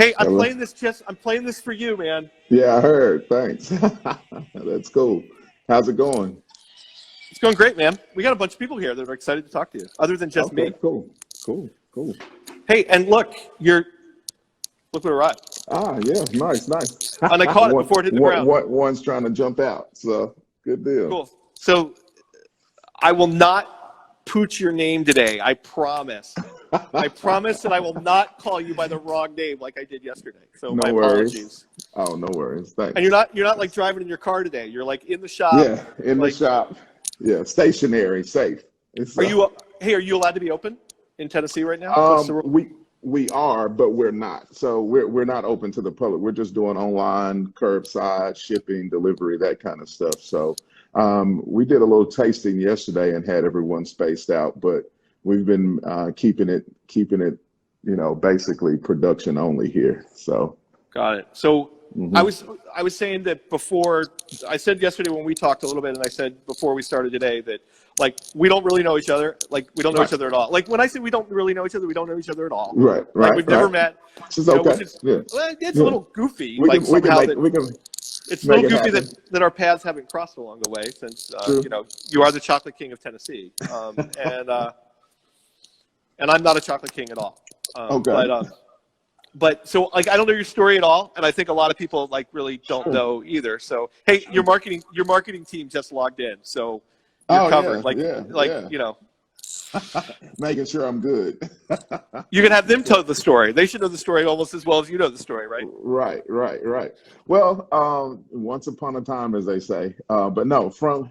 Hey, Hello. I'm playing this for you, man. Yeah, I heard. Thanks. That's cool. How's it going? It's going great, man. We got a bunch of people here that are excited to talk to you, other than just Okay, me. cool. Cool. Cool. Hey, and look what arrived. Ah, yeah, nice, nice. And I caught it before it hit the ground. One's trying to jump out. So good deal. Cool. So I will not pooch your name today. I promise. I promise that I will not call you by the wrong name like I did yesterday. So my No worries. apologies. Oh, no worries. And Thanks. you're not like driving in your car today. You're like in the shop. Yeah, in the Like, shop. Yeah, stationary, safe. It's are you? Hey, are you allowed to be open in Tennessee right now? What's the um rule? we are, but we're not. So we're not open to the public. We're just doing online, curbside, shipping, delivery, that kind of stuff. So we did a little tasting yesterday and had everyone spaced out, but we've been keeping it, basically production only here. So Got it. So I mhm. was I was saying that before. I said yesterday when we talked a little bit, and I said before we started today that like we don't really know each other. Like we don't know Right, each other at all. Like when I say we don't really know each other, we don't know each other at all. right, Like right, we've never right. met. Which is okay. Which is Yeah, well, it's a yeah. little goofy. Like We can somehow make that we can it's a make little it goofy happen. that our paths haven't crossed along the way since True. you are the chocolate king of Tennessee, and I'm not a chocolate king at all. Um, Okay. but um, but so like I don't know your story at all, and I think a lot of people like really don't Sure. know either. So hey, your marketing team just logged in, so you're Oh covered. yeah, Like yeah, like yeah. you know Making sure I'm good. you can have them Yeah. tell the story. They should know the story almost as well as you know the story, right? Right, right, right. Well, once upon a time, as they say. But no, from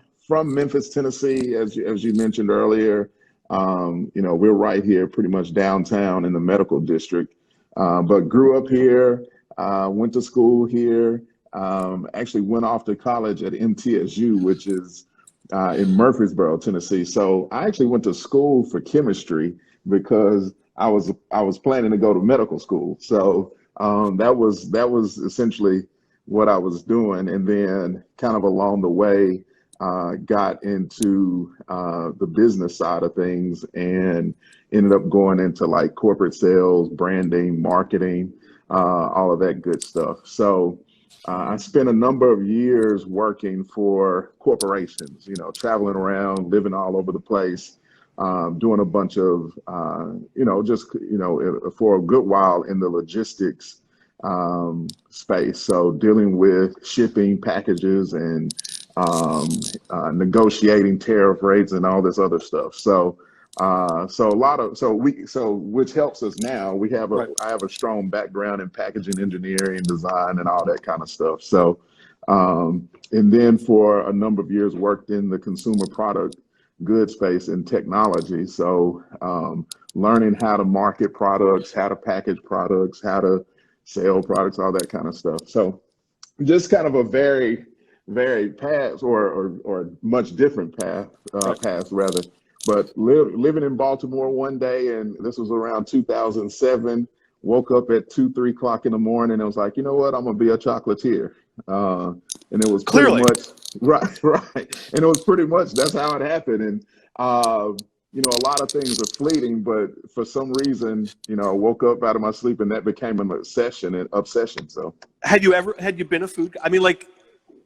Memphis, Tennessee, as you mentioned earlier, we're right here, pretty much downtown in the medical district. But grew up here, went to school here. Actually went off to college at MTSU, which is in Murfreesboro, Tennessee. So I actually went to school for chemistry because I was planning to go to medical school. So that was essentially what I was doing, and then kind of along the way, got into the business side of things and ended up going into like corporate sales, branding, marketing, all of that good stuff. So I spent a number of years working for corporations, traveling around, living all over the place, doing a bunch of, for a good while in the logistics space. So dealing with shipping packages and negotiating tariff rates and all this other stuff. So which helps us now. Right. I have a strong background in packaging engineering, design, and all that kind of stuff. So, and then for a number of years worked in the consumer product good space and technology. So, learning how to market products, how to package products, how to sell products, all that kind of stuff. So, just kind of a very, very path or much different Right. paths rather. But living in Baltimore one day, and this was around 2007. Woke up at 2, 3 o'clock in the morning, and I was like, you know what, I'm gonna be a chocolatier. Uh, and it was pretty Clearly. much right, right, and it was pretty much that's how it happened. And a lot of things are fleeting, but for some reason, I woke up out of my sleep, and that became an obsession. So. Had you been a food? I mean, like,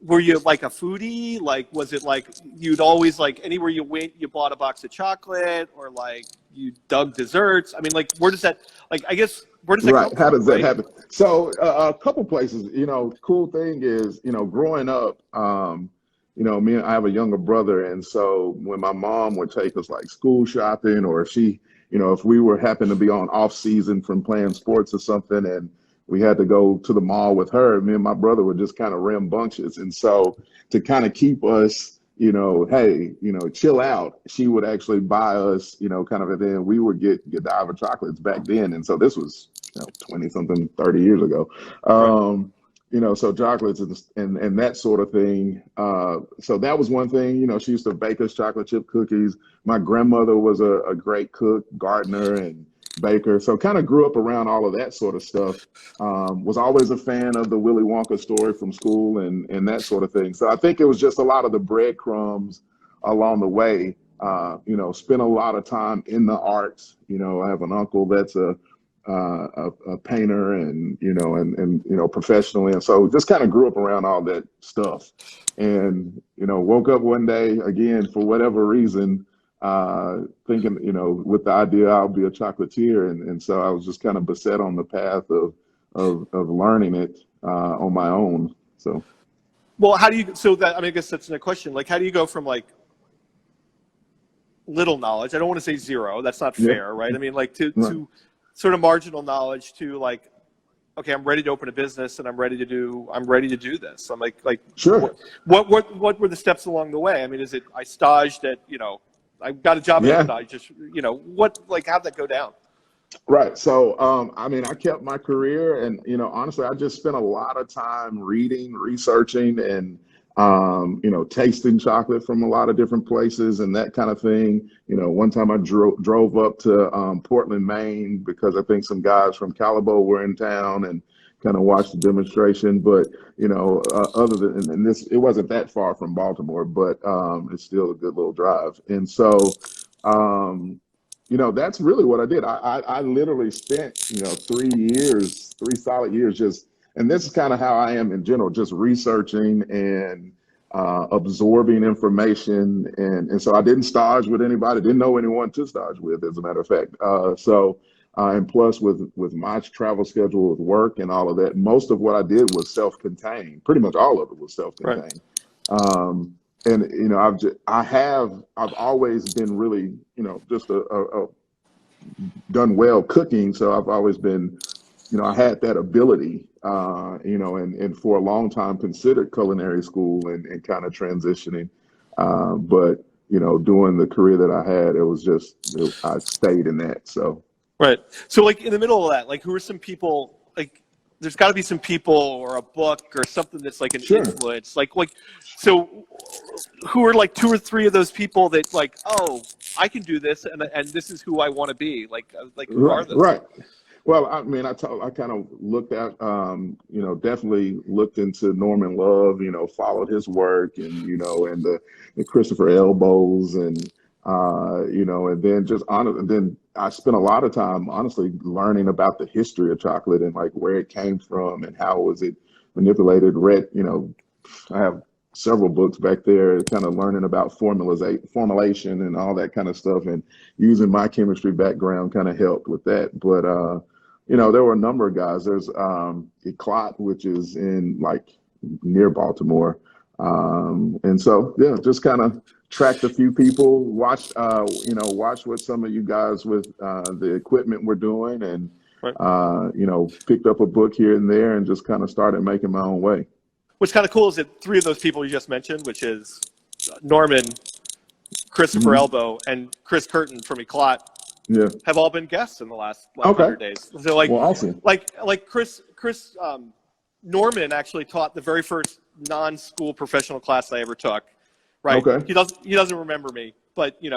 were you like a foodie? Like, was it like you'd always like anywhere you went, you bought a box of chocolate, or like you dug desserts? I mean, like, where does that like? I guess where does that Right. come How from? does that Right. happen? So a couple places, cool thing is, growing up, I have a younger brother. And so when my mom would take us like school shopping or if we were happen to be on off season from playing sports or something and we had to go to the mall with her, me and my brother would just kind of rambunctious. And so to kind of keep us, hey, chill out, she would actually buy us, kind of, and then we would get the Ivor chocolates back then. And so this was 20 something, 30 years ago. Right. So chocolates and that sort of thing. So that was one thing, she used to bake us chocolate chip cookies. My grandmother was a great cook, gardener and baker. So kind of grew up around all of that sort of stuff. Was always a fan of the Willy Wonka story from school and that sort of thing. So I think it was just a lot of the breadcrumbs along the way. Spent a lot of time in the arts. I have an uncle that's a painter and, professionally. And so just kind of grew up around all that stuff and, woke up one day again, for whatever reason, thinking, with the idea I'll be a chocolatier. And so I was just kind of beset on the path of learning it, on my own. So. Well, how do you, I guess that's a question. Like, how do you go from like little knowledge, I don't want to say zero, that's not fair, right? I mean, like to sort of marginal knowledge to like, okay, I'm ready to open a business and I'm ready to do this. I'm like, sure. What were the steps along the way? I mean, is it, I staged at, I got a job at I just, how'd that go down? Right. So, I kept my career and, honestly, I just spent a lot of time reading, researching and, tasting chocolate from a lot of different places and that kind of thing. One time I drove up to Portland, Maine, because I think some guys from Calibo were in town and kind of watched the demonstration. But, other than and this, it wasn't that far from Baltimore, but it's still a good little drive. And so, that's really what I did. I literally spent, 3 solid years just, and this is kind of how I am in general, just researching and absorbing information. And so I didn't stage with anybody, didn't know anyone to stage with, as a matter of fact. And plus with my travel schedule with work and all of that, most of what I did was self-contained. Pretty much all of it was self-contained. Right. And I've always been really, just done well cooking. So I've always been, I had that ability, and for a long time considered culinary school and kind of transitioning. But doing the career that I had, I stayed in that. So. Right. So like in the middle of that, like who are some people, like there's got to be some people or a book or something that's like an influence, like, so who are like 2 or 3 of those people that like, oh, I can do this and this is who I want to be, like who are those? Right. Well, I kind of looked at, definitely looked into Norman Love, followed his work and, and the Christopher Elbows and, and then I spent a lot of time, honestly, learning about the history of chocolate and like where it came from and how was it manipulated. I have several books back there, kind of learning about formulation and all that kind of stuff, and using my chemistry background kind of helped with that. But there were a number of guys. There's Eclat, which is in like near Baltimore, and so just kind of tracked a few people, watched what some of you guys with the equipment were doing, and picked up a book here and there, and just kind of started making my own way. What's kind of cool is that 3 of those people you just mentioned, which is Norman, Christopher Elbow, and Chris Curtin from Eclat, have all been guests in the last 100 days. So like, awesome. like Chris, Norman actually taught the very first non-school professional class I ever took. Right. Okay. He doesn't remember me, but he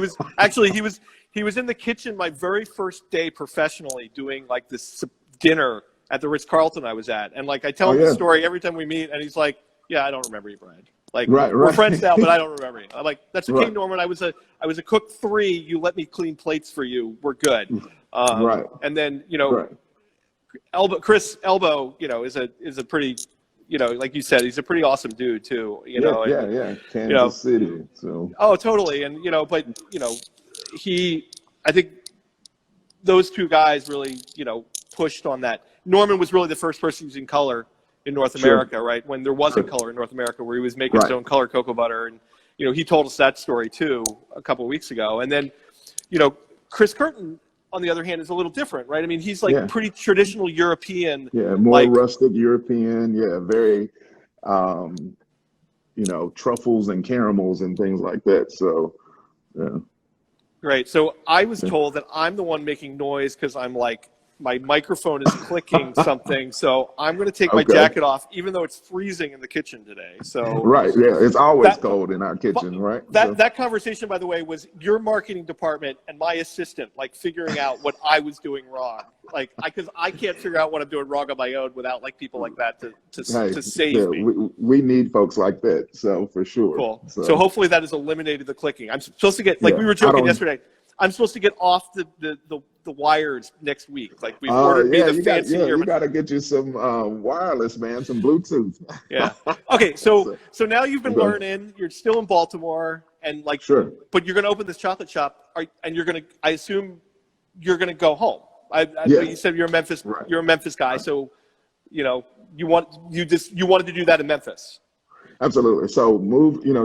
was actually he was in the kitchen my very first day professionally doing like this dinner at the Ritz-Carlton I was at, and like I tell him the story every time we meet, and he's like, "Yeah, I don't remember you, Brian. Like we're friends now, but I don't remember you." I'm like, "That's okay, Norman. I was a cook 3. You let me clean plates for you. We're good." And then Chris Elbow, is a pretty, like you said, he's a pretty awesome dude too. Kansas City. So. Oh, totally, and but I think those 2 guys really, pushed on that. Norman was really the first person using color in North America, right? When there wasn't color in North America, where he was making his own color cocoa butter, and he told us that story too a couple of weeks ago. And then, Chris Curtin, on the other hand, is a little different, right? I mean, he's like pretty traditional European. Yeah, more rustic European. Yeah, very, truffles and caramels and things like that. So, yeah. Right. So I was told that I'm the one making noise because I'm like, my microphone is clicking something, so I'm going to take my jacket off, even though it's freezing in the kitchen today. So it's always cold in our kitchen, right? That conversation, by the way, was your marketing department and my assistant, like figuring out what I was doing wrong, like because I can't figure out what I'm doing wrong on my own without like people like that to save me. We need folks like that, so for sure. Cool. So hopefully that has eliminated the clicking. I'm supposed to get we were joking yesterday. I'm supposed to get off the wires next week. Like we've ordered me Yeah, the fancy you earbuds. got to get you some wireless, man, some Bluetooth. Yeah. Okay. So now you've been Okay. learning. You're still in Baltimore, and like, Sure. but you're going to open this chocolate shop, and you're going to. I assume you're going to go home. Yes. You said you're a Memphis. Right. You're a Memphis guy, so you wanted to do that in Memphis. Absolutely. So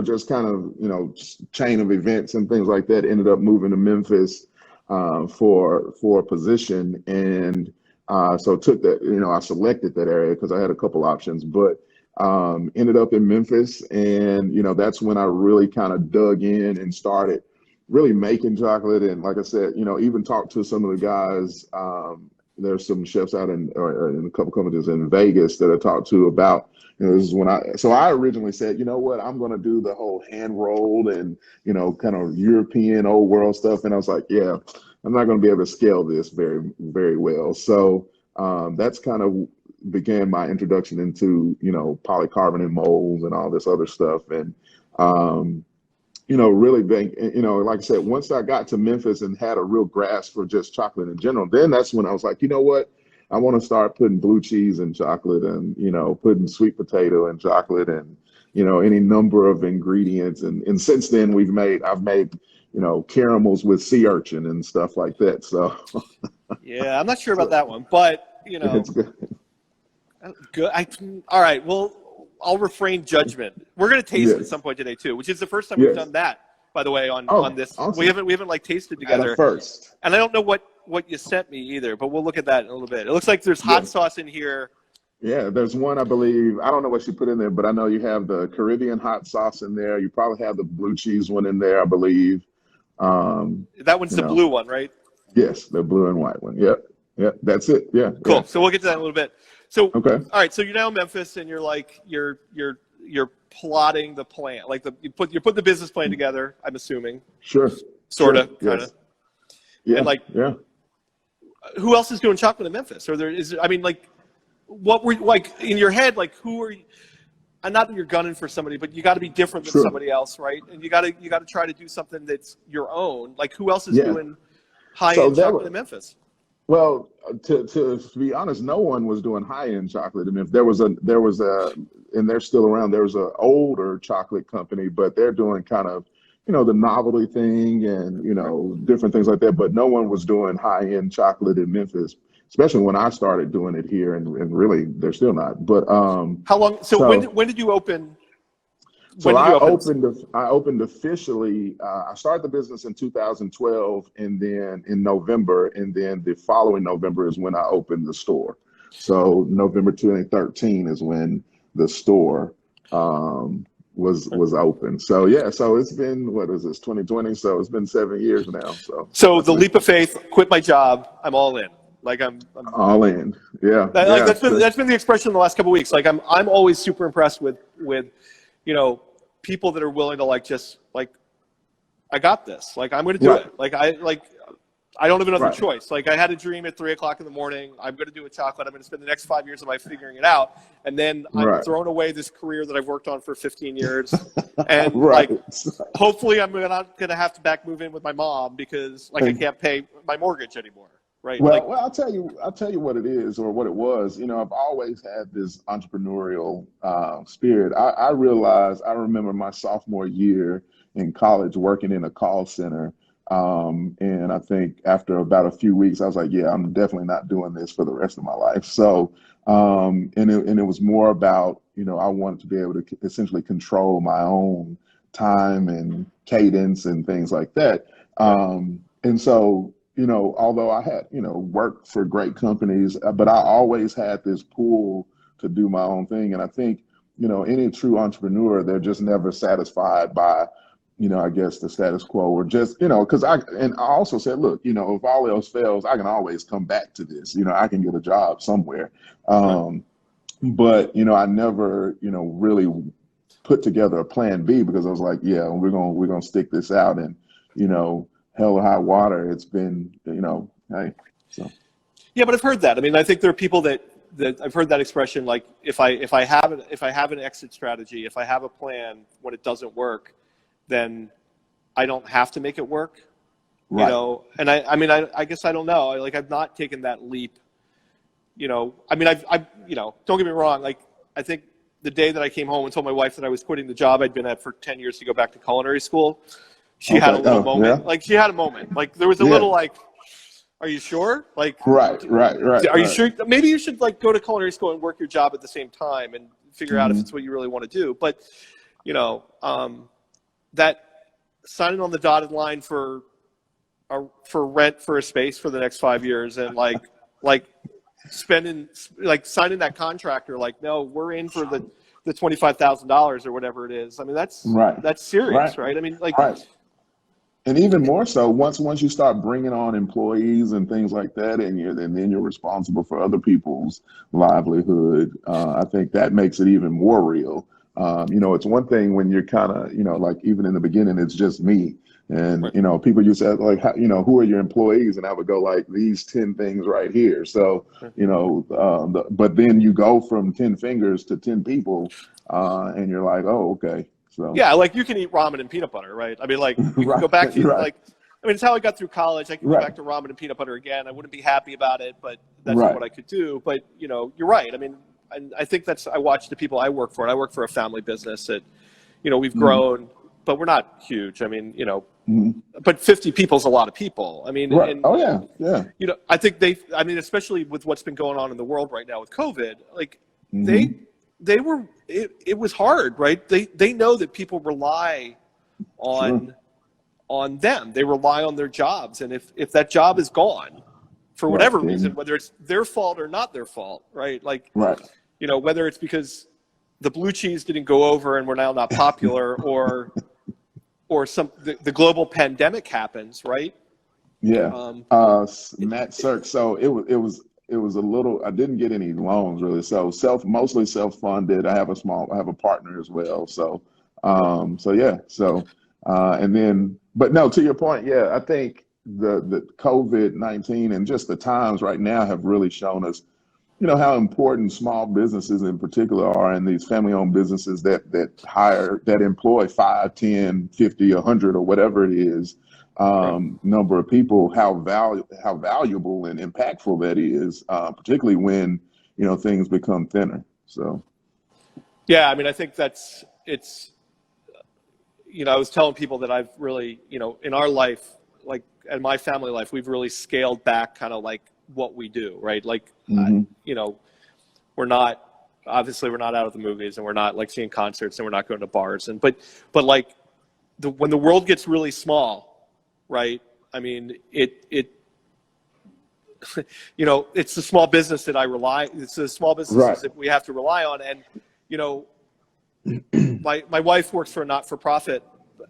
just kind of, chain of events and things like that. Ended up moving to Memphis for a position, and so took that. I selected that area because I had a couple options, but ended up in Memphis, and that's when I really kind of dug in and started really making chocolate. And like I said, even talked to some of the guys. There's some chefs out in a couple companies in Vegas that I talked to about. This is when I originally said, you know what, I'm going to do the whole hand rolled and, kind of European old world stuff. And I was like, yeah, I'm not going to be able to scale this very, very well. So that's kind of began my introduction into, polycarbonate molds and all this other stuff. And, really being, like I said, once I got to Memphis and had a real grasp for just chocolate in general, then that's when I was like, you know what? I want to start putting blue cheese in chocolate and, putting sweet potato in chocolate and, any number of ingredients. And since then I've made, caramels with sea urchin and stuff like that. So yeah, I'm not sure about that one, but it's good. Good. All right. Well, I'll refrain judgment. We're going to taste it Yes. at some point today too, which is the first time we've done that, by the way, on this. Awesome. We haven't like tasted together. At a first. And I don't know what you sent me either, but we'll look at that in a little bit. It looks like there's hot sauce in here. Yeah, there's one, I believe. I don't know what you put in there, but I know you have the Caribbean hot sauce in there. You probably have the blue cheese one in there, I believe. That one's the blue one, right? Yes, the blue and white one. Yep. Yep. That's it. Yeah. Cool. Yeah. So we'll get to that in a little bit. So, okay. All right. So you're now in Memphis, and you're like you're plotting the plan. Like you put the business plan together. I'm assuming. Sure. Sort of. Sure. Kind Yes. of. Yeah. And like, yeah. Who else is doing chocolate in Memphis? Or what were like in your head? Like, who are you? And not that you're gunning for somebody, but you got to be different than Sure. somebody else, right? And you got to try to do something that's your own. Like, who else is Yeah. doing high-end chocolate in Memphis? Well, to be honest, no one was doing high-end chocolate. I mean, if there was a, and they're still around. There was an older chocolate company, but they're doing kind of, the novelty thing and, different things like that. But no one was doing high-end chocolate in Memphis, especially when I started doing it here. And really, they're still not. But how long? So when did you open? So I opened officially. I started the business in 2012, and then in November, and then the following November is when I opened the store. So November 2013 is when the store was open. So yeah, so it's been, what is this, 2020? So it's been 7 years now. So the leap of faith, quit my job, I'm all in. Like I'm all in. Yeah. That's been the expression in the last couple of weeks. Like I'm always super impressed with people that are willing to I got this. Like I'm going to do it. Like I don't have another choice. Like I had a dream at 3:00 in the morning. I'm going to do a chocolate. I'm going to spend the next 5 years of my life figuring it out. And then I'm throwing away this career that I've worked on for 15 years. And hopefully I'm not going to have to back move in with my mom because I can't pay my mortgage anymore. Right. Well, I'll tell you what it is, or what it was. I've always had this entrepreneurial spirit. I realized, I remember my sophomore year in college working in a call center. And I think after about a few weeks, I was like, yeah, I'm definitely not doing this for the rest of my life. So, and it was more about, I wanted to be able to essentially control my own time and cadence and things like that. And so, although I had, worked for great companies, but I always had this pull to do my own thing. And I think, any true entrepreneur, they're just never satisfied by, I guess the status quo, or just, because I also said, look, if all else fails, I can always come back to this, I can get a job somewhere. But, I never, really put together a plan B, because I was like, yeah, we're going to stick this out. And, hell or high water, it's been, hey, so. Yeah, but I've heard that. I mean, I think there are people that I've heard that expression, like if I have an exit strategy, if I have a plan when it doesn't work, then I don't have to make it work. Right. And I guess I don't know. Like, I've not taken that leap. I mean, don't get me wrong. Like, I think the day that I came home and told my wife that I was quitting the job I'd been at for 10 years to go back to culinary school, she had a Okay. little Oh, yeah. moment. Like, she had a moment. Like, there was a Yeah. little like, are you sure? Like, Right. are you sure? Maybe you should like go to culinary school and work your job at the same time and figure out if Mm-hmm. it's what you really want to do. But, that signing on the dotted line for rent for a space for the next 5 years and like signing that contractor, like, no, we're in for the $25,000 or whatever it is. I mean, that's Right. serious, Right. right? I mean, like, Right. And even more so, once you start bringing on employees and things like that, and then you're responsible for other people's livelihood. I think that makes it even more real. It's one thing when you're kind of, like even in the beginning, it's just me. And, right. People used to ask, like, who are your employees? And I would go like these 10 things right here. So, but then you go from 10 fingers to 10 people, and you're like, oh, okay. So, Yeah, like you can eat ramen and peanut butter, right? I mean, like you can go right, back to right, like, I mean, it's how I got through college. I can go right, back to ramen and peanut butter again. I wouldn't be happy about it, but that's right. what I could do. But you're right. I mean, and I think I watch the people I work for, and I work for a family business that, we've Mhm, grown, but we're not huge. I mean, mhm. but 50 people is a lot of people. I mean, Right. and Oh yeah, yeah. I think especially with what's been going on in the world right now with COVID, like Hmm. it was hard, right? They know that people rely Sure. on them. They rely on their jobs. And if that job is gone for Right. whatever reason, Then whether it's their fault or not their fault, right? Like, right. whether it's because the blue cheese didn't go over and we're now not popular, or the global pandemic happens, right? Yeah. Um, Matt Cirque. So it was a little. I didn't get any loans really. So mostly self-funded. I have a partner as well. So yeah. And then, but no, to your point, yeah, I think the COVID-19 and just the times right now have really shown us, how important small businesses in particular are, and these family-owned businesses that employ 5, 10, 50, 100 or whatever it is, right. number of people, how valuable and impactful that is, particularly when, things become thinner. So, Yeah, I mean, I think it's, I was telling people that I've really, in our life, like in my family life, we've really scaled back kind of like what we do, right? Like, hmm. we're not, obviously we're not out of the movies, and we're not like seeing concerts, and we're not going to bars. But like when the world gets really small, right? I mean, it's the small business that it's the small Right. businesses that we have to rely on. And, you know, my wife works for a not-for-profit,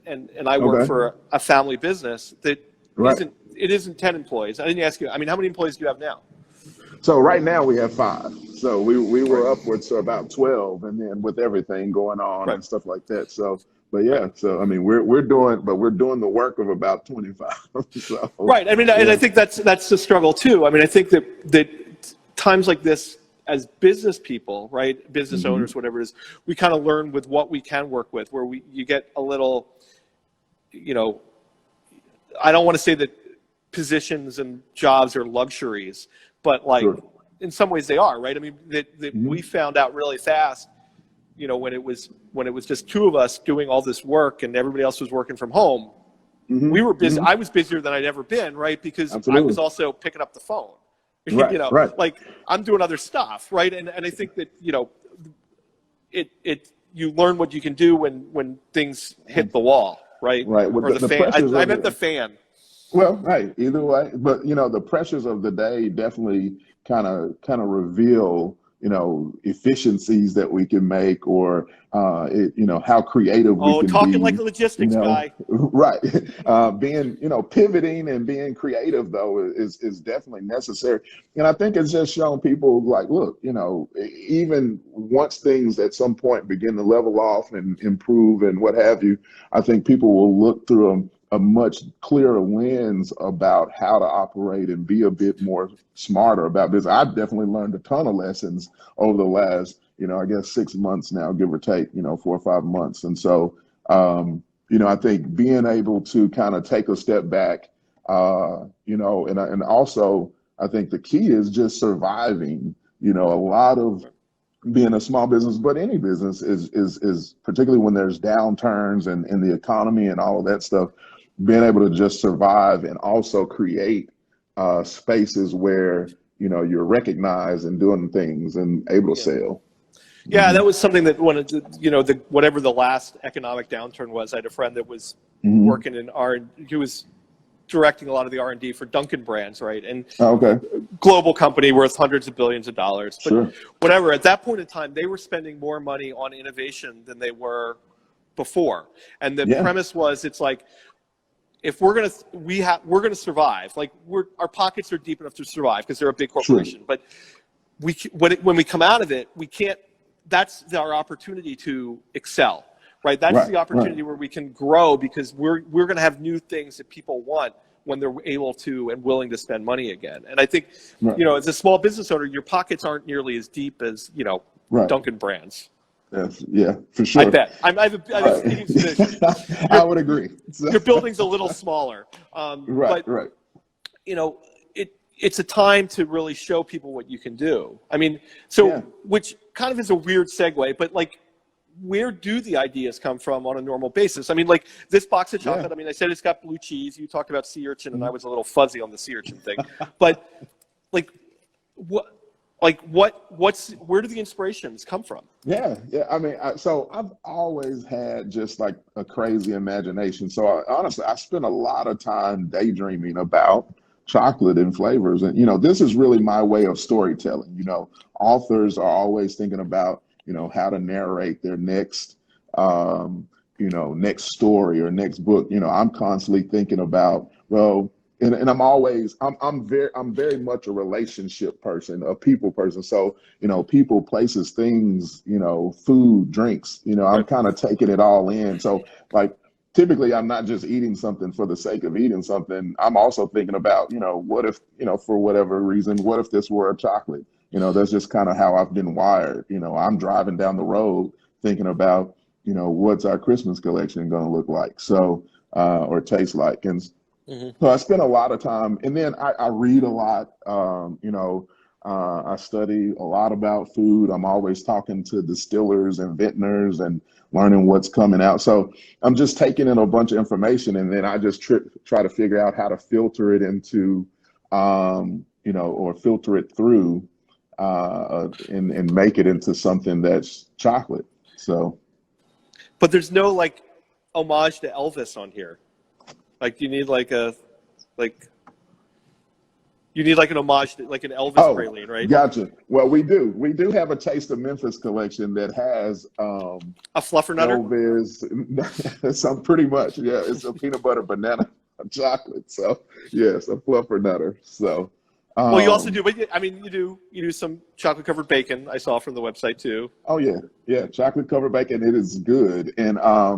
and I work Okay. for a family business that Right. it isn't 10 employees. I didn't ask you, I mean, how many employees do you have now? So right now we have 5. So we Right, were upwards to about 12, and then with everything going on right, and stuff like that. So, but right. yeah, so I mean we're doing the work of about 25. So Right. I mean, and I yeah. think that's the struggle too. I mean, I think that times like this, as business people, right, business Hmm. owners, whatever it is, we kind of learn with what we can work with. Where you get a little, you know, I don't want to say that positions and jobs are luxuries, but like Sure. in some ways they are, right? I mean, that Hmm. we found out really fast, when it was just two of us doing all this work and everybody else was working from home. Hmm. We were busy. Hmm. I was busier than I'd ever been, right? Because I was Absolutely. also picking up the phone. Right. Right. Like I'm doing other stuff, right? And I think that you learn what you can do when things hit the wall, right? Right. With Or the the fan. pressures I of meant the the fan. Well, right, either way, but the pressures of the day definitely kind of reveal, efficiencies that we can make, or how creative we Oh, can talking like be, a logistics guy. right. Being, pivoting and being creative though is definitely necessary. And I think it's just shown people like, look, even once things at some point begin to level off and improve and what have you, I think people will look through a much clearer lens about how to operate and be a bit more smarter about this. I've definitely learned a ton of lessons over the last, I guess 6 months now, give or take, 4 or 5 months. And so, I think being able to kind of take a step back, And also I think the key is just surviving. A lot of being a small business, but any business is particularly when there's downturns and in the economy and all of that stuff, being able to just survive and also create spaces where you're recognized and doing things and able to Yeah. sell. Yeah, that was something that whatever the last economic downturn was, I had a friend that was Mm-hmm. working in he was directing a lot of the R&D for Dunkin' brands, right? And Okay, global company worth hundreds of billions of dollars. But sure. whatever, at that point in time, they were spending more money on innovation than they were before. And the Yeah, premise was, it's like, if we're gonna survive, like our pockets are deep enough to survive because they're a big true. corporation. But when we come out of it, we can't. That's our opportunity to excel, right? That's Right, the right, opportunity where we can grow because we're going to have new things that people want when they're able to and willing to spend money again. And I think, right, as a small business owner, your pockets aren't nearly as deep as right. Dunkin' brands. Yeah, for I sure. bet. I have a sneaking suspicion. I Your would agree. So, your building's a little smaller, right, but right. you know, it's a time to really show people what you can do. I mean, Yeah. which kind of is a weird segue, but like, where do the ideas come from on a normal basis? I mean, like this box of Yeah. chocolate, I mean, I said it's got blue cheese. You talked about sea urchin, and I Mhm. was a little fuzzy on the sea urchin thing. But like, where do the inspirations come from? Yeah, yeah. I mean, so I've always had just like a crazy imagination. So honestly, I spend a lot of time daydreaming about chocolate and flavors. And, this is really my way of storytelling. Authors are always thinking about, how to narrate their next story or next book. I'm constantly thinking about, well, and I'm very much a relationship person, a people person. So, people, places, things, food, drinks, I'm Right. kind of taking it all in. So like typically I'm not just eating something for the sake of eating something. I'm also thinking about, what if, for whatever reason, what if this were a chocolate? That's just kind of how I've been wired. I'm driving down the road thinking about, what's our Christmas collection going to look like? So, or taste like. And Hmm. so I spend a lot of time, and then I read a lot. I study a lot about food. I'm always talking to distillers and vintners and learning what's coming out. So I'm just taking in a bunch of information, and then I just try to figure out how to filter it into, or filter it through, and make it into something that's chocolate. So But there's no like homage to Elvis on here. Like you need like you need like an homage to like an Elvis Oh, praline, right? gotcha. Well, we do have a Taste of Memphis collection that has A fluffernutter. Elvis, some pretty much, yeah. It's a peanut butter banana chocolate. So yes, a fluffer nutter. So Well, you also um do, but I mean, you do some chocolate covered bacon. I saw from the website too. oh yeah, yeah, chocolate covered bacon, it is good. And I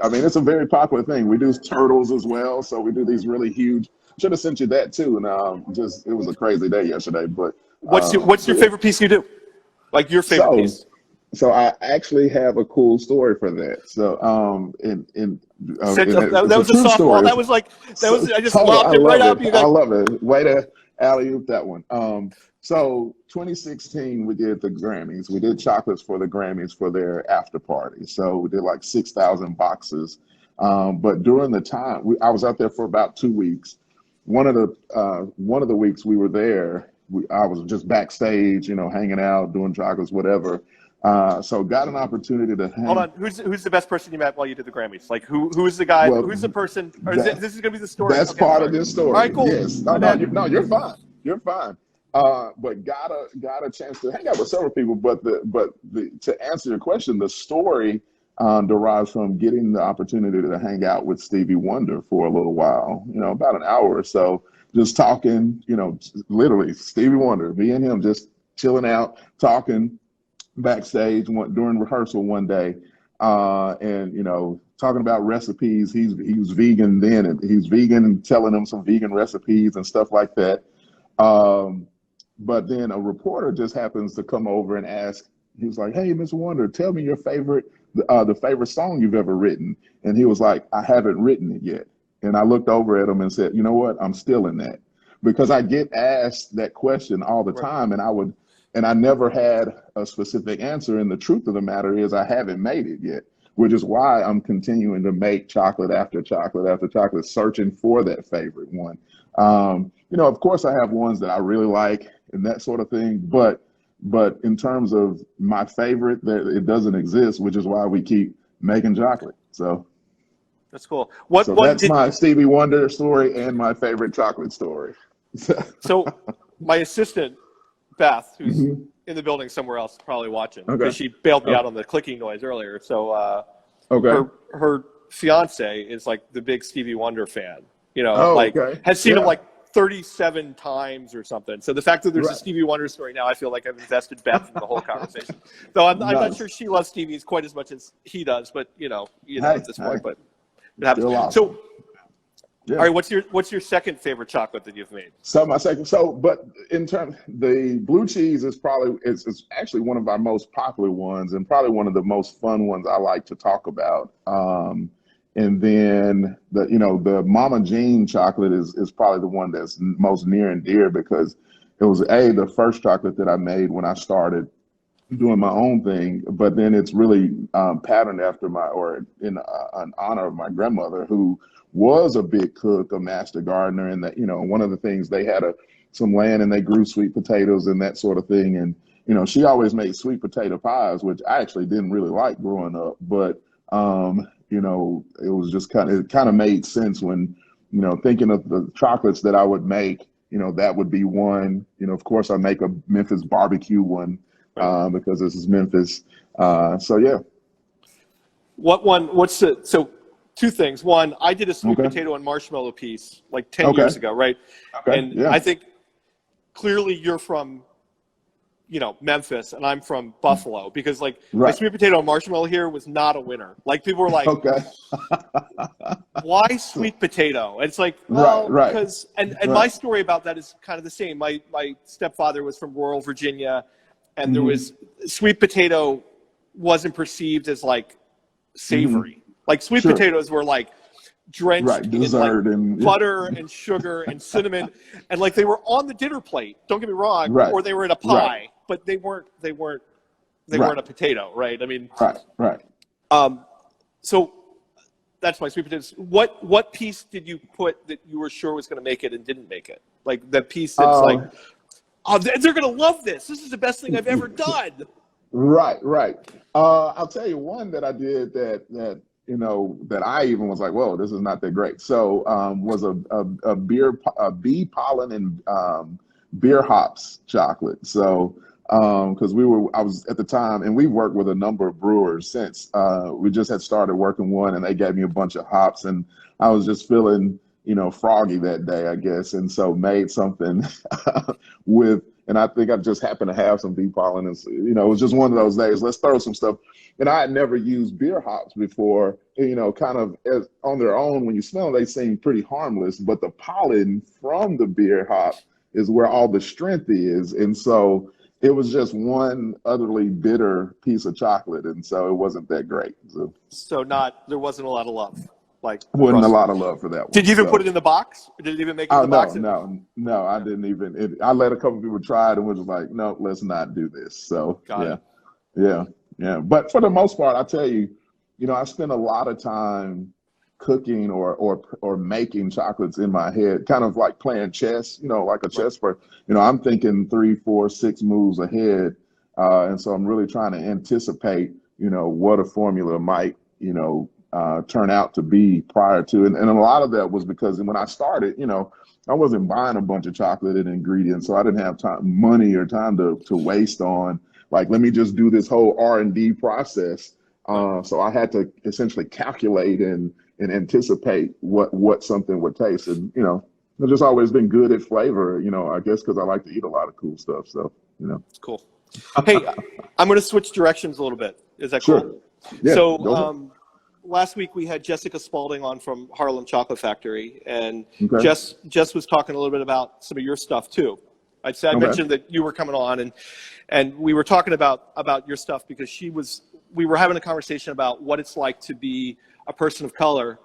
mean, it's a very popular thing. We do turtles as well. So we do these really huge, should have sent you that too. And just it was a crazy day yesterday. But What's but your yeah. favorite piece you do? Like your favorite So piece? So I actually have a cool story for that. So That it's a was a true softball. story. I just Total, I lobbed it right love it. up. You I got love it. Way to alley oop that one. So 2016 we did the Grammys. We did chocolates for the Grammys for their after party. So we did like 6,000 boxes. But during the time I was out there for about 2 weeks. One of the weeks we were there, I was just backstage, hanging out, doing chocolates, whatever. So got an opportunity to hold hang. on. Who's the best person you met while you did the Grammys? Like who's the guy? Well, Who's the person? Or that this is gonna be the story? that's Okay, I'm part of sorry. this All right, story. cool. Yes. No, My no, bad. you're fine. You're fine. But got a chance to hang out with several people. But to answer your question, the story derives from getting the opportunity to hang out with Stevie Wonder for a little while. About an hour or so, just talking. Literally Stevie Wonder, me and him just chilling out, talking backstage during rehearsal one day, and talking about recipes. He was vegan then, and he's vegan and telling them some vegan recipes and stuff like that. Um, but then a reporter just happens to come over and ask. He was like, "Hey, Mr. Wonder, tell me your favorite, the favorite song you've ever written." And he was like, "I haven't written it yet." And I looked over at him and said, you know what? I'm still in that, because I get asked that question all the Right. time, and I never had a specific answer. And the truth of the matter is I haven't made it yet, which is why I'm continuing to make chocolate after chocolate after chocolate, searching for that favorite one. Of course I have ones that I really like and that sort of thing, but in terms of my favorite, that it doesn't exist, which is why we keep making chocolate. That's cool. What So one that's did my Stevie Wonder story and my favorite chocolate story. so my assistant Beth, who's Mhm. in the building somewhere else, probably watching Okay. because she bailed me Oh, out on the clicking noise earlier. So okay. her fiance is like the big Stevie Wonder fan. Oh, Like okay. has seen him Yeah. like 37 times or something. So the fact that there's a Right. Stevie Wonder story now, I feel like I've invested Beth in the whole conversation. Though I'm not Nice. sure she loves Stevie's quite as much as he does, but Hey, at this hey, point, but it happens. still So awesome. all Yeah. right, what's your second favorite chocolate that you've made? So my second, but in terms, the blue cheese is probably it's actually one of our most popular ones and probably one of the most fun ones I like to talk about. And then the Mama Jean chocolate is probably the one that's most near and dear, because it was the first chocolate that I made when I started doing my own thing, but then it's really patterned after in honor of my grandmother, who was a big cook, a master gardener, and that one of the things, they had some land and they grew sweet potatoes and that sort of thing, and she always made sweet potato pies, which I actually didn't really like growing up, but it was just it kind of made sense when thinking of the chocolates that I would make. That would be one. Of course, I make a Memphis barbecue one, Right. because this is Memphis. So yeah. So two things. One, I did a sweet Okay. potato and marshmallow piece like 10 Okay. years ago, right? Okay. And Yeah. I think clearly you're from, Memphis and I'm from Buffalo, because like my Right. sweet potato and marshmallow here was not a winner. Like people were like, Okay. why sweet potato? And it's like, Right. well, Right. because, and my Right. story about that is kind of the same. My stepfather was from rural Virginia, and there Hmm. was sweet potato wasn't perceived as like savory. Like sweet Sure. potatoes were like drenched Right. in like Dessert and butter and sugar and cinnamon, and like they were on the dinner plate. Don't get me wrong, Right. or they were in a pie, Right. but they weren't Right. a potato, right? I mean, Right. Right. so that's my sweet potatoes. What piece did you put that you were sure was going to make it and didn't make it? Like that piece that's like, Um, oh, they're going to love this. This is the best thing I've ever done. Right, right. I'll tell you one that I did that I even was like, whoa, this is not that great. So was a bee pollen and beer hops chocolate. So because I was at the time, and we worked with a number of brewers since we just had started working one, and they gave me a bunch of hops, and I was just feeling froggy that day, I guess, and so made something with. And I think I just happened to have some bee pollen, and it was just one of those days. Let's throw some stuff. And I had never used beer hops before. Kind of on their own, when you smell them, they seem pretty harmless. But the pollen from the beer hop is where all the strength is, and so it was just one utterly bitter piece of chocolate, and so it wasn't that great. So There wasn't a lot of love. Like wasn't a across. lot of love for that Did one. you even put So. it in the box? Or did it even make it in Oh the box? no! I didn't even. I let a couple people try it and was just like, no, let's not do this. So Got it. yeah. But for the most part, I tell you, I spend a lot of time cooking or making chocolates in my head, kind of like playing chess. Like a Right. chess player. I'm thinking 3, 4, 6 moves ahead, and so I'm really trying to anticipate, what a formula might, turn out to be prior to. And a lot of that was because when I started, I wasn't buying a bunch of chocolate and ingredients, so I didn't have money or time to waste on, like, let me just do this whole R&D process. So I had to essentially calculate and anticipate what something would taste. And, I've just always been good at flavor, I guess because I like to eat a lot of cool stuff. So, It's cool. Hey, I'm going to switch directions a little bit. Is that sure. cool? Yeah. So Go ahead. last week we had Jessica Spalding on from Harlem Chocolate Factory, and Okay. Jess was talking a little bit about some of your stuff too. I Okay. mentioned that you were coming on, and we were talking about your stuff because we were having a conversation about what it's like to be a person of color,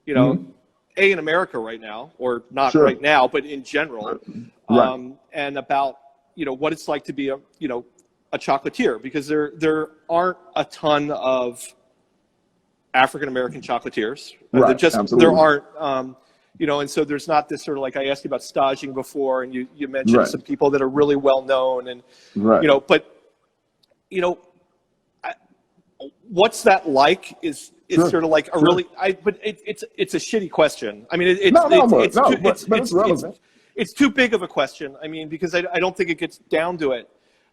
Mhm. in America right now, or not Sure. right now, but in general, Right. and about, what it's like to be a chocolatier, because there aren't a ton of African American chocolatiers. Right. There Absolutely. aren't, and so there's not this sort of, like I asked you about staging before, and you mentioned Right. some people that are really well known, and Right. but I, what's that like? Is Sure. sort of like a Sure. really but it's a shitty question. I mean, But it's relevant. it's too big of a question. I mean, because I don't think it gets down to it.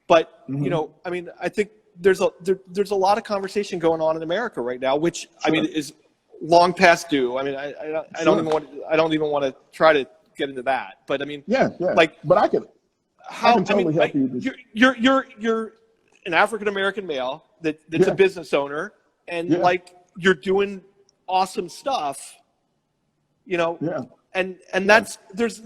But Mm-hmm. I mean, I think there's a lot of conversation going on in America right now, which I mean is long past due. I mean, I don't even want to try to get into that. But I mean, Yeah. like, But I can totally help like, you. you're an African American male that's a business owner, and like you're doing awesome stuff, Yeah. and that's there's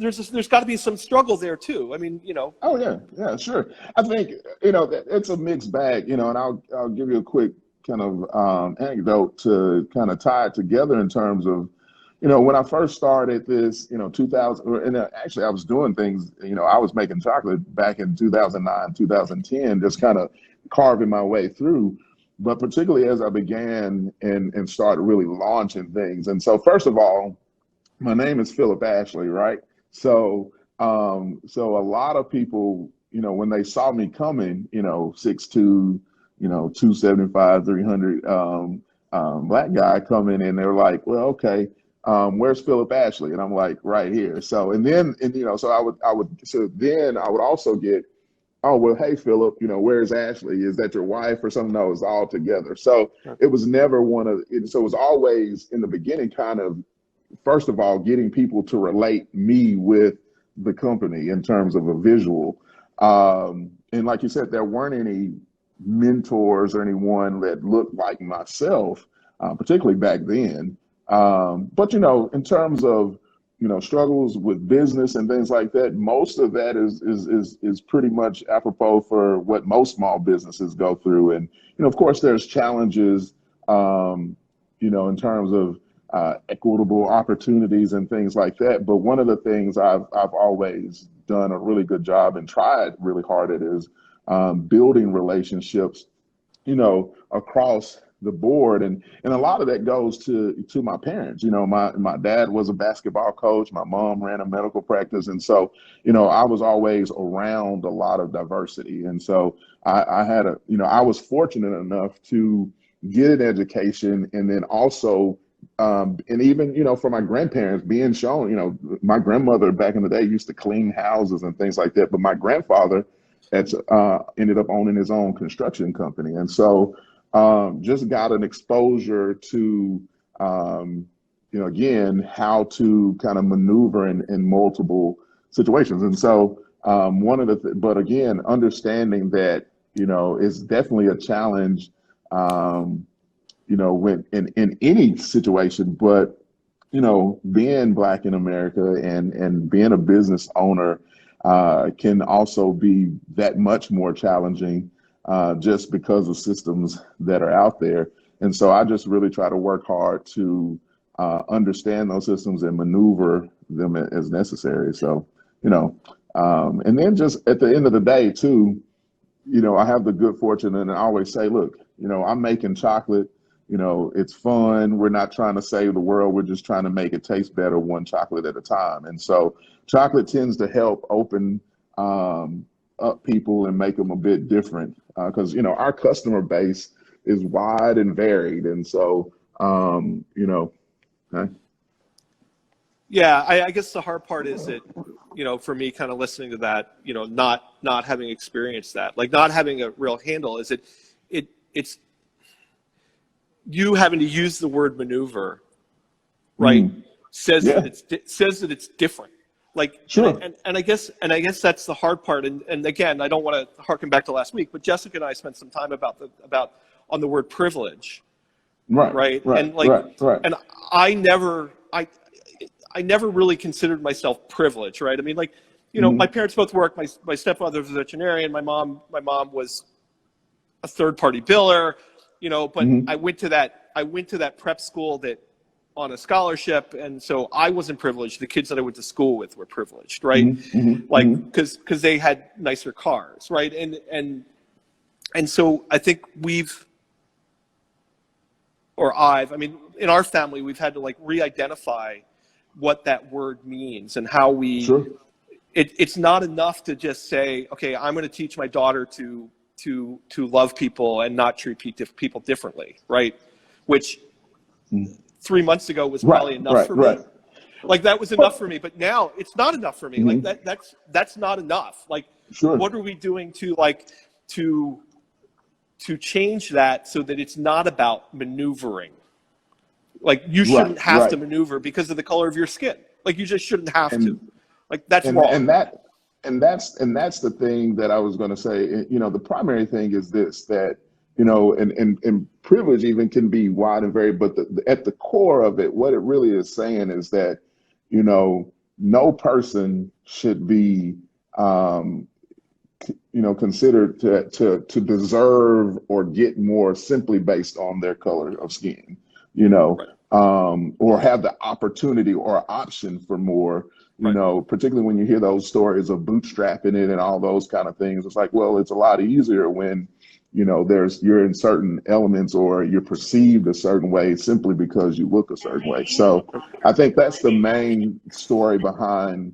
got to be some struggle there too. I mean, Oh yeah, sure. I think it's a mixed bag, and I'll give you a quick kind of anecdote to kind of tie it together in terms of, when I first started this, 2000, and actually I was doing things, I was making chocolate back in 2009, 2010, just kind of carving my way through. But particularly as I began and started really launching things, and so first of all, my name is Phillip Ashley, right? So a lot of people, when they saw me coming, 6'2", 275, 300, black guy coming in, they were like, well, okay, where's Phillip Ashley? And I'm like, right here. So, so then I would also get, oh, well, hey, Phillip, where's Ashley? Is that your wife or something? No, it's all together. So it was never so it was always in the beginning kind of, first of all, getting people to relate me with the company in terms of a visual. And like you said, there weren't any mentors or anyone that looked like myself, particularly back then. But, in terms of, struggles with business and things like that, most of that is pretty much apropos for what most small businesses go through. And, of course, there's challenges, in terms of equitable opportunities and things like that. But one of the things I've always done a really good job and tried really hard at is building relationships, across the board. And a lot of that goes to my parents. My dad was a basketball coach. My mom ran a medical practice. And so, I was always around a lot of diversity. And so I had I was fortunate enough to get an education, and then also and even, for my grandparents being shown, my grandmother back in the day used to clean houses and things like that. But my grandfather ended up owning his own construction company. And so just got an exposure to, again, how to kind of maneuver in multiple situations. And so but again, understanding that, it's definitely a challenge, when in any situation, but being Black in America and being a business owner can also be that much more challenging, just because of systems that are out there. And so I just really try to work hard to understand those systems and maneuver them as necessary. So, and then just at the end of the day too, I have the good fortune, and I always say, look, I'm making chocolate. It's fun. We're not trying to save the world. We're just trying to make it taste better, one chocolate at a time. And so chocolate tends to help open up people and make them a bit different, because, our customer base is wide and varied. And so, okay. Yeah, I guess the hard part is that, for me, kind of listening to that, not having experienced that, like not having a real handle, is it's you having to use the word maneuver, right? Says that it's different. Like, Sure. and I guess that's the hard part. And again, I don't want to harken back to last week, but Jessica and I spent some time about on the word privilege, right? And like, and I never really considered myself privileged, right? I mean, like, my parents both worked. My stepfather was a veterinarian. My mom was a third-party biller, but I went to that prep school that on a scholarship, and so I wasn't privileged. The kids that I went to school with were privileged, right? Like because they had nicer cars, right? And so I think I mean, in our family, we've had to like re-identify what that word means and how we. Sure. It's not enough to just say, okay, I'm going to teach my daughter to love people and not treat people differently, right? Which 3 months ago was probably enough for me. Like that was enough for me, but now it's not enough for me. Like that's not enough. Like, what are we doing to change that so that it's not about maneuvering? Like you shouldn't have to maneuver because of the color of your skin. Like you just shouldn't have to. Like that's wrong. And that's the thing that I was going to say. You know, the primary thing is this, that, you know, and privilege even can be wide and varied, but at the core of it, what it really is saying is that, you know, no person should be, you know, considered to deserve or get more simply based on their color of skin, you know, or have the opportunity or option for more. You know, particularly when you hear those stories of bootstrapping it and all those kind of things, it's like, well, it's a lot easier when, you know, you're in certain elements or you're perceived a certain way simply because you look a certain way. So I think that's the main story behind,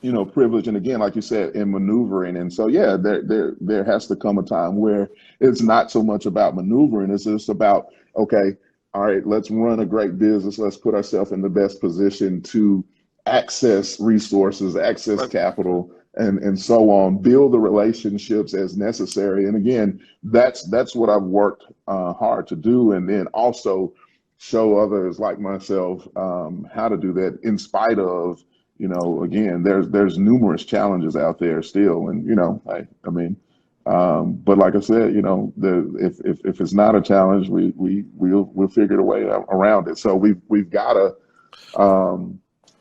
you know, privilege. And again, like you said, in maneuvering. And so, yeah, there has to come a time where it's not so much about maneuvering. It's just about, okay, all right, let's run a great business. Let's put ourselves in the best position to access resources, access capital, and so on, build the relationships as necessary. And again, that's what I've worked hard to do. And then also show others like myself how to do that in spite of, you know, again, there's numerous challenges out there still. And, you know, I mean, but like I said, you know, if it's not a challenge, we'll figure a way around it. So we've got to,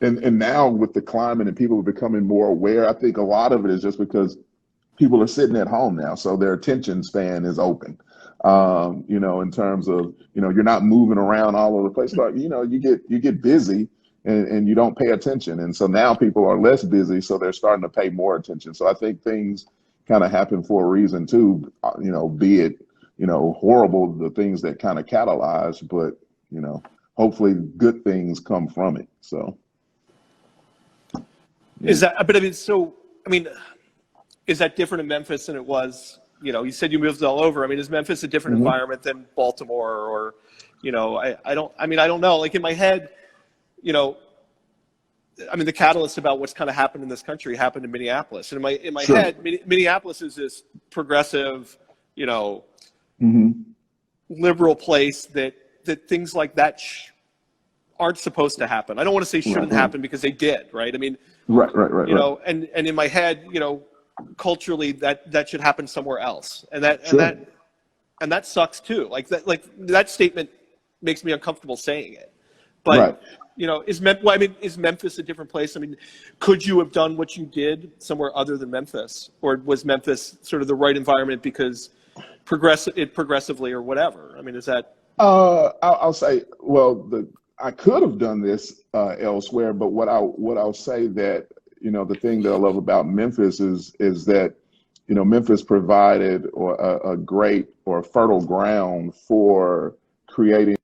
and now with the climate and people becoming more aware, I think a lot of it is just because people are sitting at home now, so their attention span is open. You know, in terms of, you know, you're not moving around all over the place, but you know, you get busy and you don't pay attention, and so now people are less busy, so they're starting to pay more attention. So I think things kind of happen for a reason too. You know, be it, you know, horrible, the things that kind of catalyze, but you know, hopefully good things come from it. So. Is that, but I mean, so, I mean, is that different in Memphis than it was, you know, you said you moved all over. I mean, is Memphis a different environment than Baltimore or, you know, I don't know. Like in my head, you know, I mean, the catalyst about what's kind of happened in this country happened in Minneapolis. And in my head, Minneapolis is this progressive, you know, liberal place that things like that aren't supposed to happen. I don't want to say shouldn't happen because they did, right? I mean, you know, and in my head, you know, culturally that should happen somewhere else, and that sucks too. Like that statement makes me uncomfortable saying it, but you know, is Memphis a different place? I mean, could you have done what you did somewhere other than Memphis, or was Memphis sort of the right environment because progressively or whatever? I mean, is that? I'll say, well, I could have done this elsewhere, but what I'll say that, you know, the thing that I love about Memphis is that, you know, Memphis provided a great or fertile ground for creating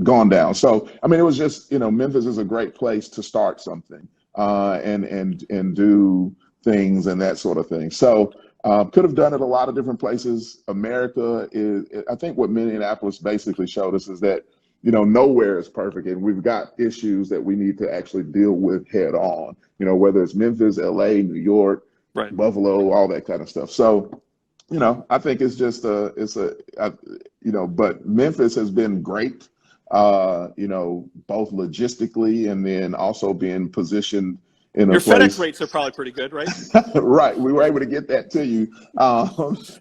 gone down. So I mean, it was just, you know, Memphis is a great place to start something and do things and that sort of thing. So. Could have done it a lot of different places. America is, I think what Minneapolis basically showed us is that, you know, nowhere is perfect, and we've got issues that we need to actually deal with head on, you know, whether it's Memphis, LA, New York, Buffalo, all that kind of stuff. So, you know, I think it's just you know, but Memphis has been great, you know, both logistically and then also being positioned in a Your place. FedEx rates are probably pretty good, right? Right. We were able to get that to you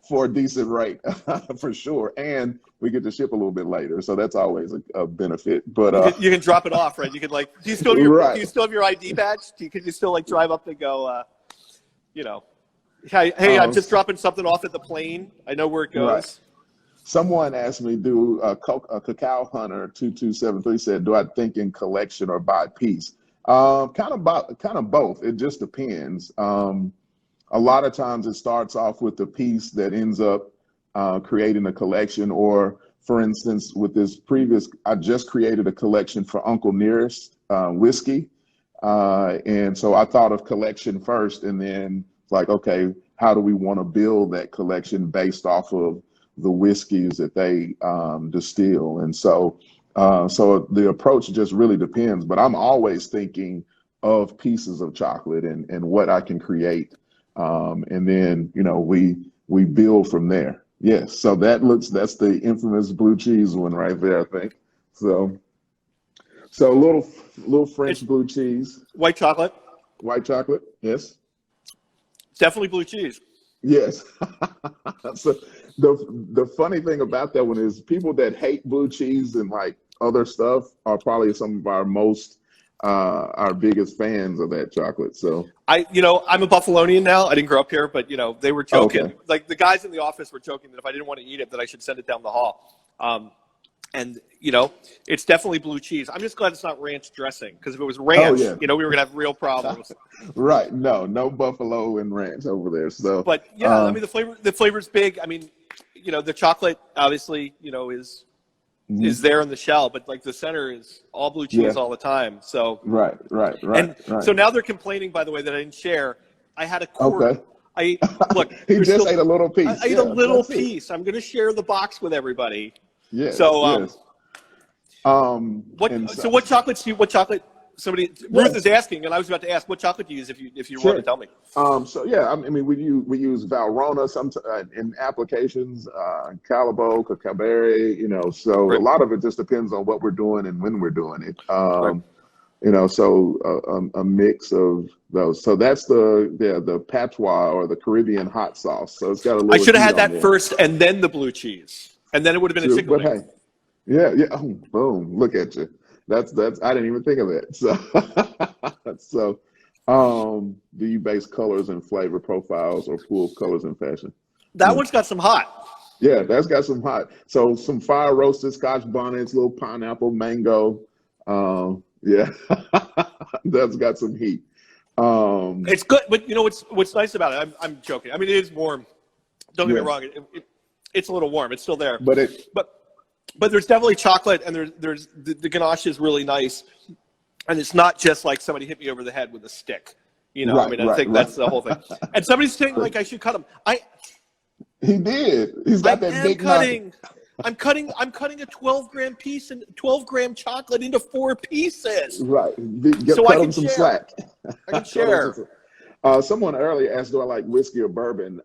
for a decent rate, for sure. And we get to ship a little bit later. So that's always a benefit. But you can drop it off, right? You can like, do you still have your ID badge? Can you still like drive up and go, you know? Hey, I'm just dropping something off at the plane. I know where it Right. goes. Someone asked me, do a Cacao Hunter 2273 said, do I think in collection or by piece? Kind of both. It just depends. A lot of times it starts off with the piece that ends up creating a collection, or for instance, with this previous, I just created a collection for Uncle Nearest whiskey. And so I thought of collection first, and then like, okay, how do we want to build that collection based off of the whiskeys that they distill? And so the approach just really depends, but I'm always thinking of pieces of chocolate and what I can create. And then, we build from there. Yes. So that's the infamous blue cheese one right there, I think. So a little French blue cheese. White chocolate. White chocolate. Yes. Definitely blue cheese. Yes. So the funny thing about that one is people that hate blue cheese and like other stuff are probably some of our biggest fans of that chocolate. So I'm a Buffalonian now. I didn't grow up here, but they were joking. Okay. Like the guys in the office were joking that if I didn't want to eat it, that I should send it down the hall. And it's definitely blue cheese. I'm just glad it's not ranch dressing, because if it was ranch, yeah. we were gonna have real problems. Right. No buffalo and ranch over there. So But yeah, I mean the flavor's big. I mean, the chocolate obviously, is there in the shell, but like the center is all blue cheese all the time. So right. And so now they're complaining, by the way, that I didn't share. I had a quart. Okay. Look, He just ate a little piece. I ate a little piece. I'm gonna share the box with everybody. Yes. So yes. What chocolate? Somebody, Ruth is asking, and I was about to ask, what chocolate do you use if you want to tell me? So yeah, I mean, we use Valrhona in applications, Calibo, Cacao Berry, so Right. a lot of it just depends on what we're doing and when we're doing it. Right. So a mix of those. So that's the patois, or the Caribbean hot sauce. So it's got a little. I should have had heat on that there. first and then the blue cheese, and then it would have been a chicken But wing. hey, yeah. Oh, boom! Look at you. That's. I didn't even think of that. So, do you base colors and flavor profiles or pool of colors and fashion? That one's got some hot. Yeah, that's got some hot. So some fire roasted Scotch bonnets, little pineapple, mango. Yeah, that's got some heat. It's good, but what's nice about it? I'm joking. I mean, it is warm. Don't get me wrong. It's a little warm. It's still there. But there's definitely chocolate, and there's the ganache is really nice, and it's not just like somebody hit me over the head with a stick. I think that's the whole thing. And somebody's saying like I should cut them. He did. He's got that big knife. I'm cutting a 12-gram piece and 12-gram chocolate into 4 pieces. Right. So cut I can him some share. slack. I can share. Someone earlier asked, do I like whiskey or bourbon?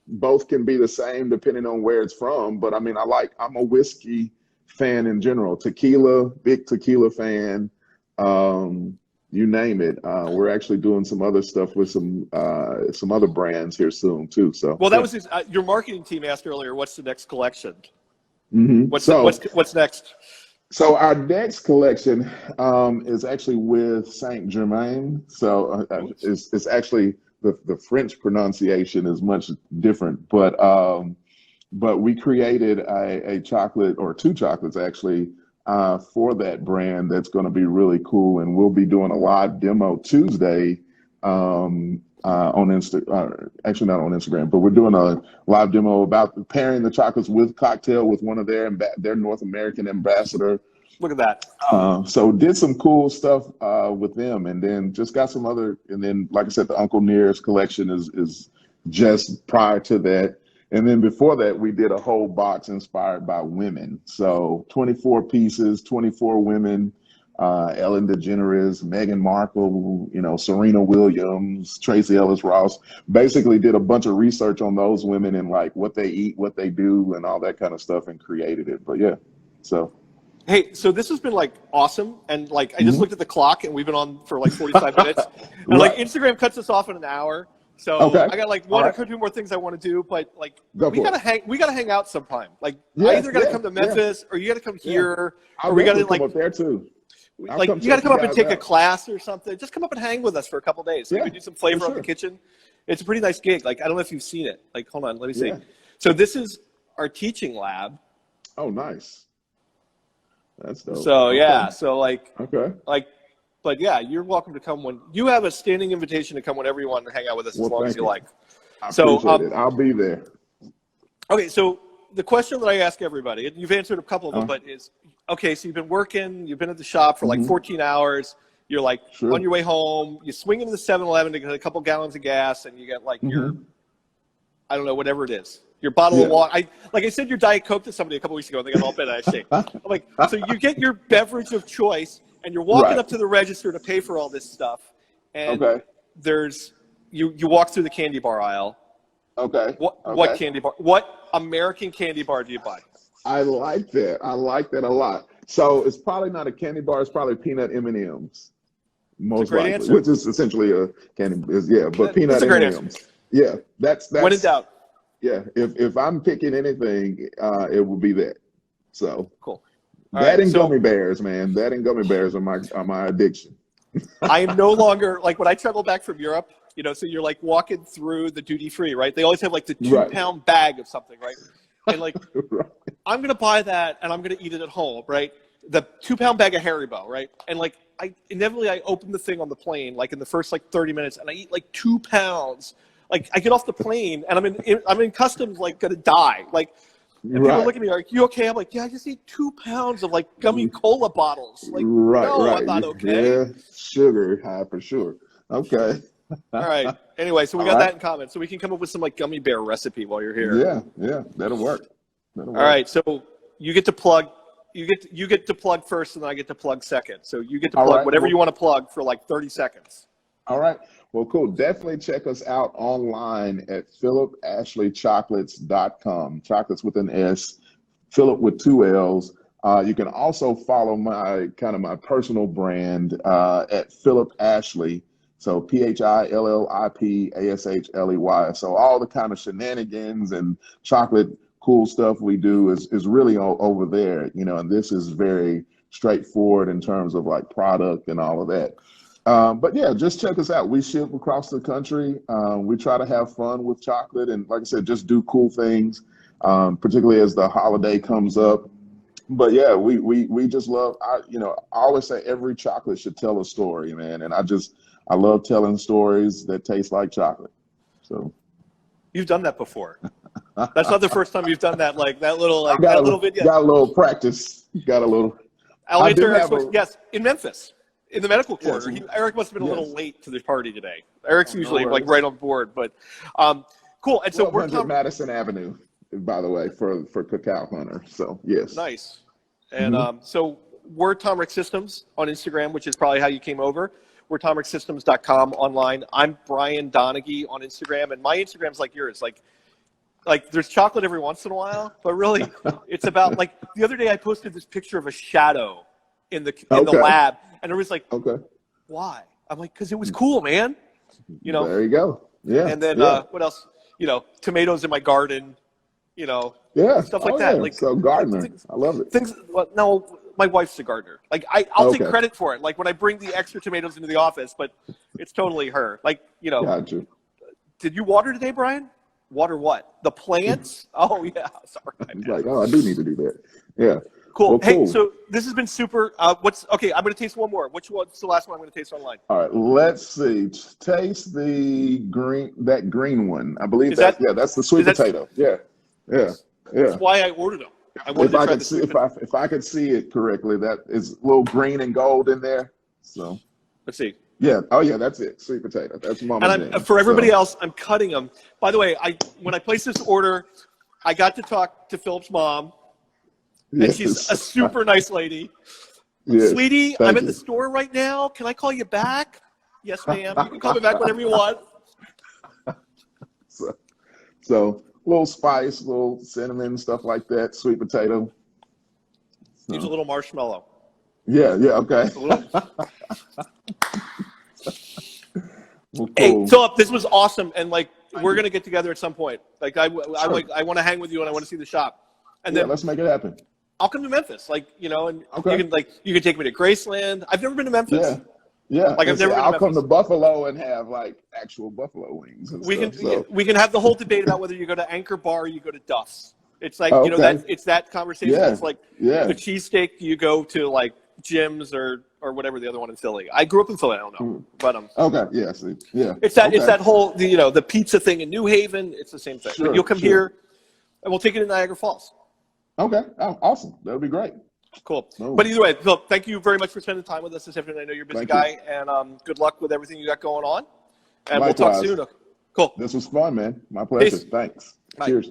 Both can be the same depending on where it's from. But I mean, I'm a whiskey fan in general. Tequila, big tequila fan. You name it. We're actually doing some other stuff with some other brands here soon too. So well, that was your marketing team asked earlier. What's the next collection? Mm-hmm. What's next? So our next collection is actually with Saint Germain. So it's actually the French pronunciation is much different, but we created a chocolate, or 2 chocolates actually, for that brand that's going to be really cool, and we'll be doing a live demo Tuesday on actually not on Instagram, but we're doing a live demo about pairing the chocolates with cocktail with one of their North American ambassador. Look at that. So did some cool stuff with them, and then just got some other, and then like I said, the Uncle Nearest collection is just prior to that. And then before that, we did a whole box inspired by women. So 24 pieces, 24 women, Ellen DeGeneres, Meghan Markle, Serena Williams, Tracy Ellis Ross. Basically did a bunch of research on those women and like what they eat, what they do, and all that kind of stuff, and created it. But yeah, so. Hey, so this has been like awesome, and like I just looked at the clock, and we've been on for like 45 minutes, and like Instagram cuts us off in an hour. So I got like one or two more things I want to do, but like we gotta hang out sometime. Like I either gotta come to Memphis or you gotta come here, or we gotta like come up there too. Like you gotta come up and take a class or something. Just come up and hang with us for a couple days. So we can do some flavor on the kitchen. It's a pretty nice gig. Like, I don't know if you've seen it. Like, hold on, let me see. Yeah. So this is our teaching lab. Oh, nice. That's dope. So Okay. yeah, so like, Okay. but yeah, you're welcome to come when you have a standing invitation to come whenever you want to hang out with us, as Well, long as thank you you. like. I So, appreciate it. I'll be there. Okay, so the question that I ask everybody, and you've answered a couple of them, Uh, but is, okay, so you've been working, you've been at the shop for like mhm. 14 hours, you're like Sure. on your way home, you swing into the 7-Eleven to get a couple gallons of gas, and you get like your, Mhm. I don't know, whatever it is, your bottle of Yeah. water. Like I said your Diet Coke to somebody a couple weeks ago, and they got all bent out of shape. I'm like, so you get your beverage of choice, and you're walking Right. up to the register to pay for all this stuff, and Okay. there's, you walk through the candy bar aisle. Okay. What Okay. candy bar? What American candy bar do you buy? I like that. I like that a lot. So it's probably not a candy bar. It's probably peanut M&Ms, most great likely, answer. which is essentially a candy. Yeah, but That's peanut a great answer. M&Ms. Yeah, that's When in doubt. yeah. If I'm picking anything, it will be that. So Cool. All that right. and So gummy bears, man. That and gummy bears are my addiction. I am no longer, like, when I travel back from Europe, you know, so you're like walking through the duty free, right? They always have like the 2-pound bag of something, right? And like, Right. I'm going to buy that and I'm going to eat it at home, right? The 2-pound bag of Haribo, right? And like, I open the thing on the plane, like in the first like 30 minutes, and I eat like 2 pounds. Like, I get off the plane and I'm in customs, like, going to die. Like, and people are Right. looking at me like, you okay? I'm like, yeah, I just ate 2 pounds of like gummy cola bottles. Like, Right, no, right. I'm not okay. Yeah, sugar high for sure. Okay. All right. Anyway, so we All got right. that in common. So we can come up with some like gummy bear recipe while you're here. Yeah, that'll work. That'll All work. right. So you get to plug. You get to plug first, and then I get to plug second. So you get to All plug right. whatever Well, you want to plug for like 30 seconds. all right. Well, cool. Definitely check us out online at phillipashleychocolates.com. Chocolates with an S, Phillip with 2 L's. You can also follow my personal brand at Phillip Ashley. So PhillipAshley. So all the kind of shenanigans and chocolate cool stuff we do is really over there, you know, and this is very straightforward in terms of like product and all of that. But yeah, just check us out. We ship across the country. We try to have fun with chocolate and, like I said, just do cool things, particularly as the holiday comes up. But yeah, we just love, I always say every chocolate should tell a story, man. And I love telling stories that taste like chocolate. So You've done that before. That's not the first time you've done that. Like that little video. got a little practice. Got a little. I'll I answer do Eric's have question. Yes, in Memphis, in the medical Yes. corner. Eric must have been a little Yes. late to the party today. Eric's No usually like worries. right on board, but cool. And so we're 1200 Madison Avenue, by the way, for Cacao Hunter. So yes. nice. And so we're Tomrick Systems on Instagram, which is probably how you came over. We're TomrickSystems.com online. I'm Brian Donaghy on Instagram, and my Instagram's like yours. Like there's chocolate every once in a while, but really it's about, like, the other day I posted this picture of a shadow in the lab, and it was like, Okay. why? I'm like, because it was cool, man. You know. There you go. Yeah. And then what else? You know, tomatoes in my garden. You know. Yeah. Stuff like that. Yeah. Like, so gardener, things, I love it. things. Well, no, my wife's a gardener. Like I'll take Okay. credit for it. Like when I bring the extra tomatoes into the office, but it's totally her. Like, you know. Gotcha. Did you water today, Brian? Water what? The plants? Oh yeah. Sorry. He's like, oh, I do need to do that. Yeah. Cool. Well, Hey, cool. so this has been super. Okay? I'm going to taste one more. What's the last one I'm going to taste online? All right, let's see. Taste that green one. I believe Is that's that- that's the sweet is that- potato. Yeah. That's why I ordered them. I wanted If to I try could the see, sweet potato. if I could see it correctly, that is a little green and gold in there. So Let's see. yeah. Oh yeah, that's it. Sweet potato. That's Mama's And jam. for everybody So, else, I'm cutting them. By the way, when I placed this order, I got to talk to Philip's mom, and she's a yes. super nice lady. Yes, Sweetie, thank I'm at you. the store right now. Can I call you back? Yes, ma'am. You can call me back whenever you want. So little spice, little cinnamon, stuff like that. Sweet potato. Use a little marshmallow. Yeah. Okay. A little. Well, Hey, cool. Philip, this was awesome, and like we're gonna get together at some point. Like I want to hang with you, and I want to see the shop, and Yeah, then let's make it happen. I'll come to Memphis. Like, you know, and Okay. you can take me to Graceland. I've never been to Memphis. Yeah. Yeah, Like I've and see, never been to I'll come to Memphis. Buffalo and have like actual buffalo wings and stuff. So, We can have the whole debate about whether you go to Anchor Bar or you go to Duff's. It's like, you know, okay, it's that conversation. yeah, It's like yeah. the cheesesteak, you go to like Jim's or whatever the other one in Philly. I grew up in Philly, I don't know. Mm. But Okay, yeah, see, yeah, it's okay, that whole you know, the pizza thing in New Haven, it's the same thing. But you'll sure, come sure. here and we'll take it to Niagara Falls. Okay, oh, awesome. That would be great. Cool. But Boom. either way, Phil, thank you very much for spending time with us this afternoon. I know you're a busy Thank you. guy, and good luck with everything you got going on. And we'll talk Likewise. soon. Cool. This was fun, man. My pleasure. Peace. Thanks. Bye. Cheers.